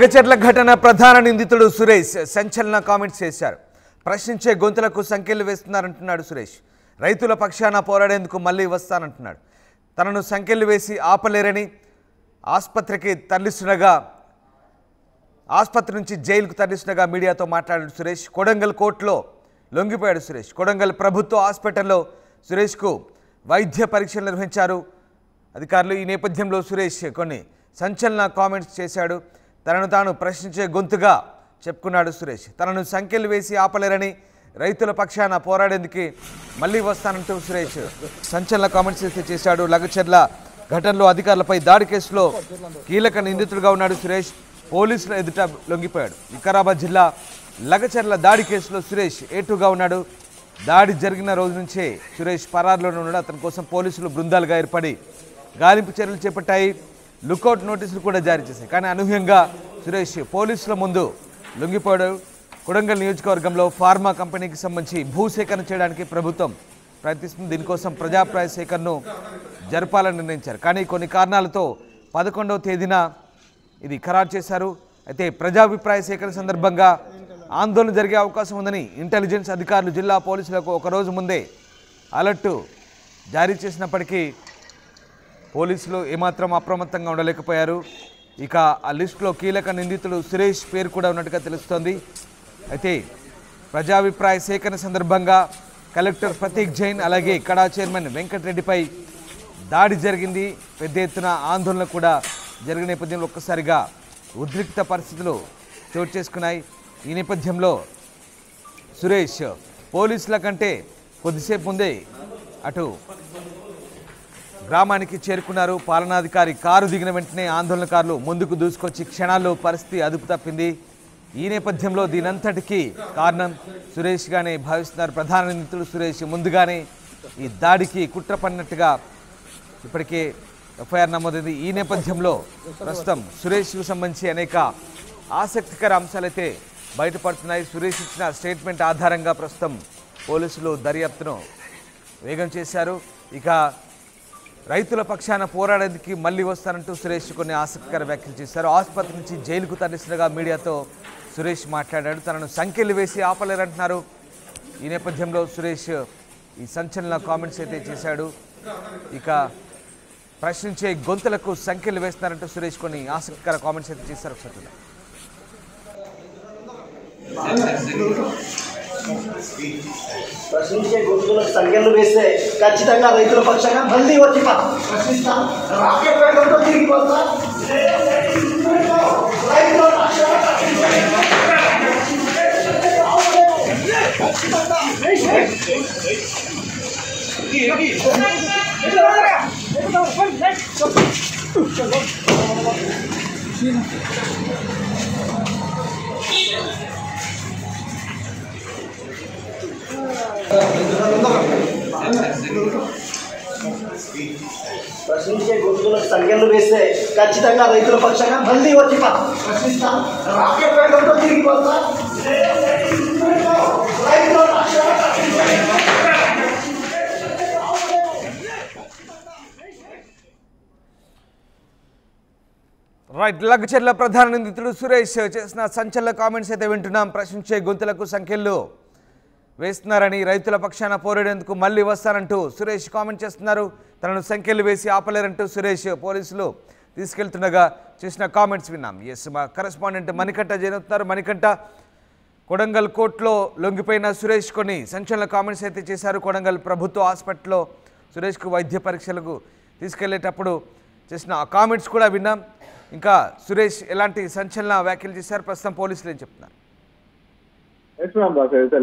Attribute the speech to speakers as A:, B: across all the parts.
A: గచర్ల ఘటన ప్రధాన నిందితుడు సురేష్ సంచలన కామెంట్స్ చేశారు. ప్రశ్నించే గొంతులకు సంకెళ్లు వేస్తున్నారంటున్నాడు సురేష్. రైతుల పక్షాన పోరాడేందుకు మళ్ళీ వస్తానంటున్నాడు. తనను సంకెళ్లు వేసి ఆపలేరని ఆసుపత్రి నుంచి జైలుకు తరలిస్తుండగా మీడియాతో మాట్లాడాడు సురేష్. కొడంగల్ కోర్టులో లొంగిపోయాడు సురేష్. కొడంగల్ ప్రభుత్వ హాస్పిటల్లో సురేష్కు వైద్య పరీక్షలు నిర్వహించారు అధికారులు. ఈ నేపథ్యంలో సురేష్ కొన్ని సంచలన కామెంట్స్ చేశాడు. తనను తాను ప్రశ్నించే గొంతుగా చెప్పుకున్నాడు సురేష్. తనను సంకెళ్లు వేసి ఆపలేరని రైతుల పక్షాన పోరాడేందుకు మళ్ళీ వస్తానంటూ సురేష్ సంచలన కామెంట్స్ చేశాడు. లగచర్ల ఘటనలో అధికారులపై దాడి కేసులో కీలక నిందితుడిగా ఉన్నాడు సురేష్. పోలీసుల ఎదుట లొంగిపోయాడు. వికారాబాద్ జిల్లా లగచర్ల దాడి కేసులో సురేష్ ఏటుగా ఉన్నాడు. దాడి జరిగిన రోజు నుంచే సురేష్ పరారులోనే ఉన్నాడు. అతని కోసం పోలీసులు బృందాలుగా ఏర్పడి గాలింపు చర్యలు చేపట్టాయి. లుకౌట్ నోటీసులు కూడా జారీ చేశాయి. కానీ అనూహ్యంగా సురేష్ పోలీసుల ముందు లొంగిపోయాడు. కొడంగల్ నియోజకవర్గంలో ఫార్మా కంపెనీకి సంబంధించి భూసేకరణ చేయడానికి ప్రభుత్వం ప్రయత్నిస్తుంది. దీనికోసం ప్రజాభిప్రాయ సేకరణను జరపాలని నిర్ణయించారు. కానీ కొన్ని కారణాలతో 11వ తేదీన ఇది ఖరారు చేశారు. అయితే ప్రజాభిప్రాయ సేకరణ సందర్భంగా ఆందోళన జరిగే అవకాశం ఉందని ఇంటెలిజెన్స్ అధికారులు జిల్లా పోలీసులకు ఒకరోజు ముందే అలర్టు జారీ చేసినప్పటికీ పోలీసులు ఏమాత్రం అప్రమత్తంగా ఉండలేకపోయారు. ఇక ఆ లిస్టులో కీలక నిందితుడు సురేష్ పేరు కూడా ఉన్నట్టుగా తెలుస్తోంది. అయితే ప్రజాభిప్రాయ సేకరణ సందర్భంగా కలెక్టర్ ప్రతీక్ జైన్ అలాగే కడా చైర్మన్ వెంకటరెడ్డిపై దాడి జరిగింది. పెద్ద ఎత్తున ఆందోళన కూడా జరిగిన నేపథ్యంలో ఒక్కసారిగా ఉద్రిక్త పరిస్థితులు చోటు చేసుకున్నాయి. ఈ నేపథ్యంలో సురేష్ పోలీసుల కంటే కొద్దిసేపు ముందే అటు గ్రామానికి చేరుకున్నారు. పాలనాధికారి కారు దిగిన వెంటనే ఆందోళనకారులు ముందుకు దూసుకొచ్చి క్షణాల్లో పరిస్థితి అదుపు తప్పింది. ఈ నేపథ్యంలో దీనంతటికీ కారణం సురేష్గానే భావిస్తున్నారు. ప్రధాన నిందితుడు సురేష్ ముందుగానే ఈ దాడికి కుట్ర పడినట్టుగా ఇప్పటికే ఎఫ్ఐఆర్ నమోదైంది. ఈ నేపథ్యంలో ప్రస్తుతం సురేష్కు సంబంధించి అనేక ఆసక్తికర అంశాలైతే బయటపడుతున్నాయి. సురేష్ ఇచ్చిన స్టేట్మెంట్ ఆధారంగా ప్రస్తుతం పోలీసులు దర్యాప్తును వేగం చేశారు. ఇక రైతుల పక్షాన పోరాడేందుకు మళ్ళీ వస్తానంటూ సురేష్ కొన్ని ఆసక్తికర వ్యాఖ్యలు చేశారు. ఆసుపత్రి నుంచి జైలుకు తరలిస్తుండగా మీడియాతో సురేష్ మాట్లాడాడు. తనను సంకెళ్లు వేసి ఆపలేరంటున్నారు. ఈ నేపథ్యంలో సురేష్ ఈ సంచలన కామెంట్స్ అయితే చేశాడు. ఇక ప్రశ్నించే గొంతులకు సంకెళ్లు వేస్తున్నారంటూ సురేష్ కొన్ని ఆసక్తికర కామెంట్స్ అయితే చేశారు. ఒకసారి
B: ప్రశ్నించే గొంతులకు సంఖ్యలు వేస్తే ఖచ్చితంగా రైతుల పక్షంగా మళ్ళీ వచ్చి ప్రశ్నిస్తాం. రాకెట్ వేగంతో తిరిగి వస్తా ప్రశ్నించే గొంతులకు సంఖ్యలు వేస్తే ఖచ్చితంగా రైతుల పక్షంగా మళ్ళీ వచ్చి ప్రశ్నిస్తాం. రాకెట్ వేగంతో తిరిగి వస్తా
A: రైట్. లగచర్ల ప్రధాన నిందితుడు సురేష్ చేసిన సంచలన కామెంట్స్ అయితే వింటున్నాం. ప్రశ్నించే గొంతులకు సంఖ్యలు వేస్తున్నారని రైతుల పక్షాన పోరాడేందుకు మళ్ళీ వస్తానంటూ సురేష్ కామెంట్ చేస్తున్నారు. తనను సంఖ్యలు వేసి ఆపలేరంటూ సురేష్ పోలీసులు తీసుకెళ్తుండగా చేసిన కామెంట్స్ విన్నాం. మా కరెస్పాండెంట్ మణికంఠ జైనవుతున్నారు. మణికంఠ, కొడంగల్ కోర్టులో లొంగిపోయిన సురేష్ కొన్ని సంచలన కామెంట్స్ అయితే చేశారు. కొడంగల్ ప్రభుత్వ హాస్పిటల్లో సురేష్కు వైద్య పరీక్షలకు తీసుకెళ్లేటప్పుడు చేసిన ఆ కామెంట్స్ కూడా విన్నాం. ఇంకా సురేష్ ఎలాంటి సంచలన వ్యాఖ్యలు చేశారు, ప్రస్తుతం పోలీసులు ఏం చెప్తున్నారు?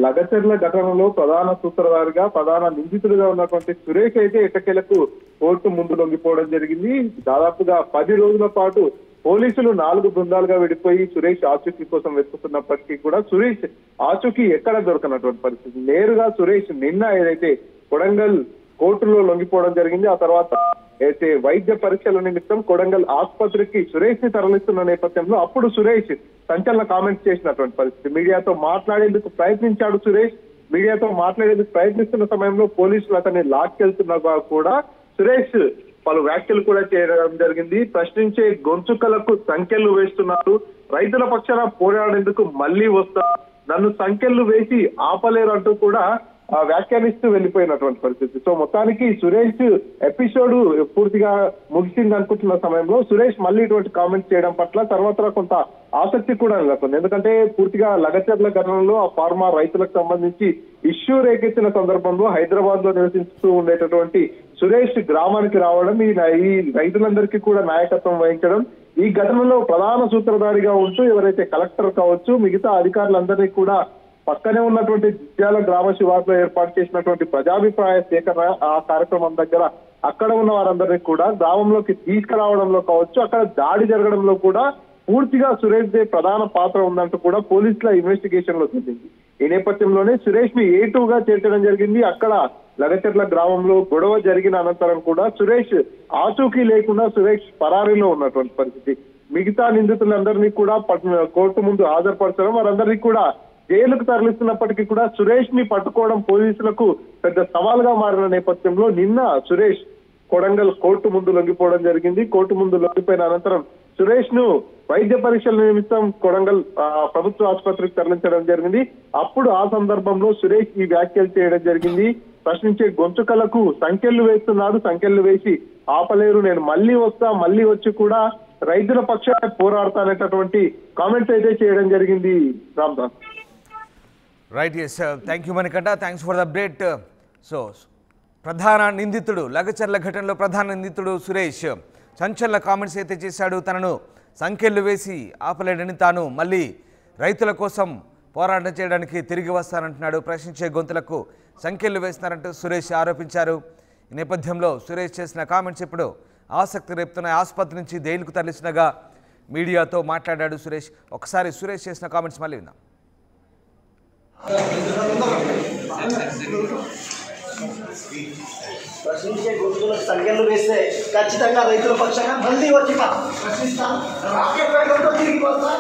C: లగచర్ల ఘటనలో ప్రధాన సూత్రధారిగా ప్రధాన నిందితుడిగా ఉన్నటువంటి సురేష్ అయితే ఎట్టకేలకు కోర్టు ముందు లొంగిపోవడం జరిగింది. దాదాపుగా 10 రోజుల పాటు పోలీసులు 4 బృందాలుగా విడిపోయి సురేష్ ఆచూకీ కోసం వెతుకుతున్నప్పటికీ కూడా సురేష్ ఆచూకీ ఎక్కడ దొరకనటువంటి పరిస్థితి. నేరుగా సురేష్ నిన్న ఏదైతే కొడంగల్ కోర్టులో లొంగిపోవడం జరిగింది. ఆ తర్వాత అయితే వైద్య పరీక్షల నిమిత్తం కొడంగల్ ఆసుపత్రికి సురేష్ ని తరలిస్తున్న నేపథ్యంలో అప్పుడు సురేష్ సంచలన కామెంట్స్ చేసినటువంటి పరిస్థితి. మీడియాతో మాట్లాడేందుకు ప్రయత్నించాడు సురేష్. మీడియాతో మాట్లాడేందుకు ప్రయత్నిస్తున్న సమయంలో పోలీసులు అతన్ని లాక్కెళ్తున్నా కూడా సురేష్ పలు వ్యాఖ్యలు కూడా చేయడం జరిగింది. ప్రశ్నించే గొంతుకలకు సంఖ్యలు వేస్తున్నారు, రైతుల పక్షాన పోరాడేందుకు మళ్ళీ వస్తా, నన్ను సంఖ్యలు వేసి ఆపలేరు అంటూ కూడా వ్యాఖ్యానిస్తూ వెళ్ళిపోయినటువంటి పరిస్థితి. సో మొత్తానికి సురేష్ ఎపిసోడ్ పూర్తిగా ముగిసింది అనుకుంటున్న సమయంలో సురేష్ మళ్ళీ ఇటువంటి కామెంట్స్ చేయడం పట్ల తర్వాత కొంత ఆసక్తి కూడా నెలకొంది. ఎందుకంటే పూర్తిగా లగచర్ల ఘటనలో ఆ ఫార్మా రైతులకు సంబంధించి ఇష్యూ రేకెత్తిన సందర్భంలో హైదరాబాద్ లో నివసిస్తూ ఉండేటటువంటి సురేష్ గ్రామానికి రావడం, ఈ రైతులందరికీ కూడా నాయకత్వం వహించడం, ఈ ఘటనలో ప్రధాన సూత్రధారిగా ఉంటూ ఎవరైతే కలెక్టర్ కావచ్చు మిగతా అధికారులందరినీ కూడా పక్కనే ఉన్నటువంటి జిల్లాల గ్రామ శివార్లో ఏర్పాటు చేసినటువంటి ప్రజాభిప్రాయ సేకరణ ఆ కార్యక్రమం దగ్గర అక్కడ ఉన్న వారందరినీ కూడా గ్రామంలోకి తీసుకురావడంలో కావచ్చు, అక్కడ దాడి జరగడంలో కూడా పూర్తిగా సురేష్ దే ప్రధాన పాత్ర ఉందంటూ కూడా పోలీసుల ఇన్వెస్టిగేషన్ లో తెలిసింది. ఈ నేపథ్యంలోనే సురేష్ ని A2గా చేర్చడం జరిగింది. అక్కడ లగచర్ల గ్రామంలో గొడవ జరిగిన అనంతరం కూడా సురేష్ ఆచూకీ లేకుండా సురేష్ పరారీలో ఉన్నటువంటి పరిస్థితి. మిగతా నిందితులందరినీ కూడా కోర్టు ముందు హాజరుపరచడం, వారందరినీ కూడా జైలుకు తరలిస్తున్నప్పటికీ కూడా సురేష్ ని పట్టుకోవడం పోలీసులకు పెద్ద సవాల్గా మారిన నేపథ్యంలో నిన్న సురేష్ కొడంగల్ కోర్టు ముందు లొంగిపోవడం జరిగింది. కోర్టు ముందు లొంగిపోయిన అనంతరం సురేష్ ను వైద్య పరీక్షల నిమిత్తం కొడంగల్ ప్రభుత్వ ఆసుపత్రికి తరలించడం జరిగింది. అప్పుడు ఆ సందర్భంలో సురేష్ ఈ వ్యాఖ్యలు చేయడం జరిగింది. ప్రశ్నించే గొంతుకలకు సంఖ్యలు వేస్తున్నాడు, సంఖ్యలు వేసి ఆపలేరు, నేను మళ్ళీ వస్తా, మళ్ళీ వచ్చి కూడా రైతుల పక్షాన పోరాడతానేటటువంటి కామెంట్స్ అయితే చేయడం జరిగింది. Ramdas.
A: Right, yes, thank you Manikanta, thanks for the update. So ప్రధాన నిందితుడు లగచర్ల ఘటనలో ప్రధాన నిందితుడు సురేష్ సంచలన కామెంట్స్ అయితే చేశాడు. తనను సంఖ్యలు వేసి ఆపలేడని, తాను మళ్ళీ రైతుల కోసం పోరాటం చేయడానికి తిరిగి వస్తానంటున్నాడు, ప్రశ్నించే గొంతులకు సంఖ్యలు వేస్తున్నారంటూ సురేష్ ఆరోపించారు. ఈ నేపథ్యంలో సురేష్ చేసిన కామెంట్స్ ఇప్పుడు ఆసక్తి రేపుతున్నాయి. ఆసుపత్రి నుంచి జైలుకు తరలిసినగా మీడియాతో మాట్లాడాడు సురేష్. ఒకసారి సురేష్ చేసిన కామెంట్స్ మళ్ళీ విందాం.
B: ప్రశ్నించే గొంతులకు సంఖ్యలు వేస్తే ఖచ్చితంగా రైతుల పక్షంగా మళ్ళీ వచ్చి ప్రశ్నిస్తాను, రాకెట్ వేగంతో తిరిగి వస్తా.